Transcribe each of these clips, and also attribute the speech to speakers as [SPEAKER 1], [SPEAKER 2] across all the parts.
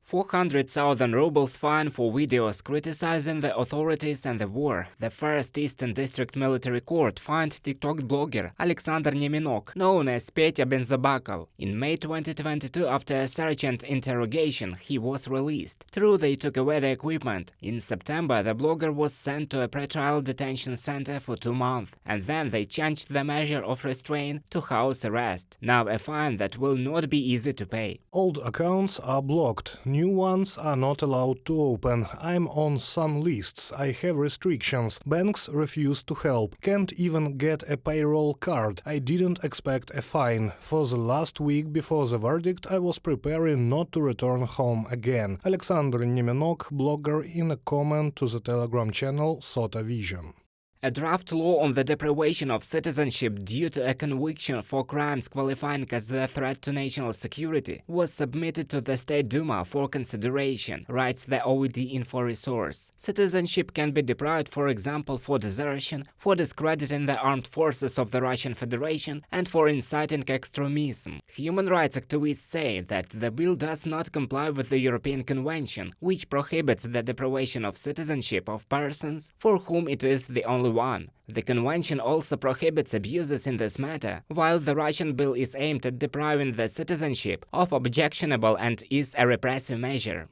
[SPEAKER 1] 400,000 rubles fine for videos criticizing the authorities and the war. The First Eastern District Military Court fined TikTok blogger Alexei Navalny, known as Petya Benzobakov. In May 2022, after a search and interrogation, he was released. True, they took away the equipment. In September, the blogger was sent to a pretrial detention center for 2 months, and then they changed the measure of restraint to house arrest. Now a fine that will not be easy to pay.
[SPEAKER 2] Old accounts are blocked. New ones are not allowed to open. I'm on some lists. I have restrictions. Banks refuse to help. Can't even get a payroll card. I didn't expect a fine. For the last week before the verdict, I was preparing not to return home again. Alexander Navalny, blogger, in a comment to the Telegram channel Sota Vision.
[SPEAKER 1] A draft law on the deprivation of citizenship due to a conviction for crimes qualifying as a threat to national security was submitted to the State Duma for consideration, writes the OED info resource. Citizenship can be deprived, for example, for desertion, for discrediting the armed forces of the Russian Federation, and for inciting extremism. Human rights activists say that the bill does not comply with the European Convention, which prohibits the deprivation of citizenship of persons for whom it is the only one. The convention also prohibits abuses in this matter, while the Russian bill is aimed at depriving the citizenship of objectionable and is a repressive measure.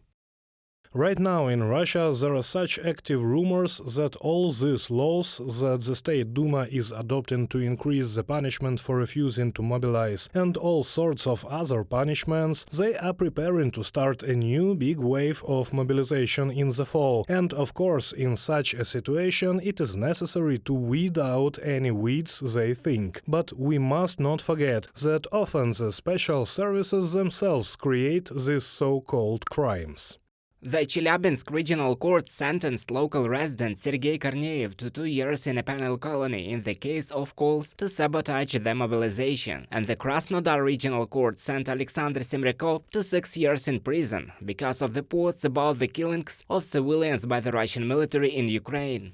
[SPEAKER 2] Right now in Russia there are such active rumors that all these laws that the State Duma is adopting to increase the punishment for refusing to mobilize and all sorts of other punishments, they are preparing to start a new big wave of mobilization in the fall. And of course, in such a situation it is necessary to weed out any weeds they think. But we must not forget that often the special services themselves create these so-called crimes.
[SPEAKER 1] The Chelyabinsk Regional Court sentenced local resident Sergei Korneyev to 2 years in a penal colony in the case of calls to sabotage the mobilization, and the Krasnodar Regional Court sent Alexander Semryakov to 6 years in prison because of the posts about the killings of civilians by the Russian military in Ukraine.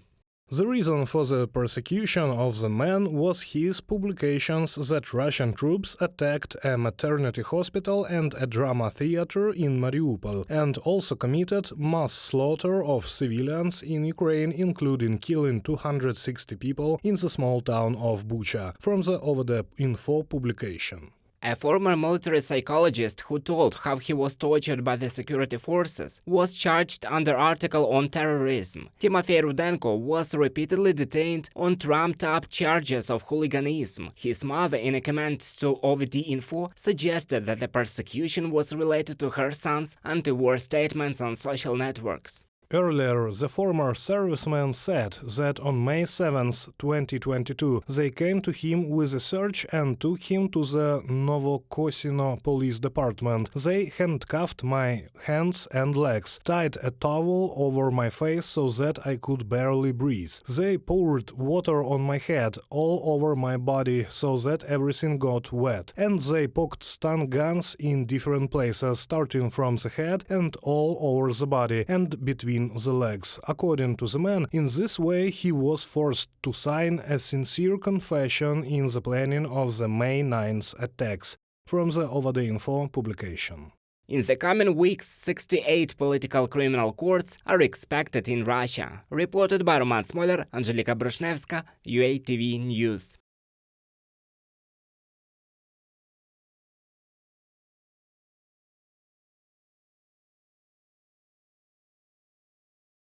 [SPEAKER 2] The reason for the persecution of the man was his publications that Russian troops attacked a maternity hospital and a drama theater in Mariupol, and also committed mass slaughter of civilians in Ukraine, including killing 260 people in the small town of Bucha, from the Over-the Info publication.
[SPEAKER 1] A former military psychologist who told how he was tortured by the security forces was charged under article on terrorism. Timofey Rudenko was repeatedly detained on trumped-up charges of hooliganism. His mother, in a comment to OVD Info, suggested that the persecution was related to her son's anti-war statements on social networks.
[SPEAKER 2] Earlier, the former serviceman said that on May 7, 2022, they came to him with a search and took him to the Novokosino police department. They handcuffed my hands and legs, tied a towel over my face so that I could barely breathe. They poured water on my head, all over my body, so that everything got wet. And they poked stun guns in different places, starting from the head and all over the body, and between the legs. According to the man, in this way he was forced to sign a sincere confession in the planning of the May 9th attacks, from the Over the Info publication.
[SPEAKER 1] In the coming weeks, 68 political criminal courts are expected in Russia. Reported by Roman Smoler, Angelika Brushnevska, UATV News.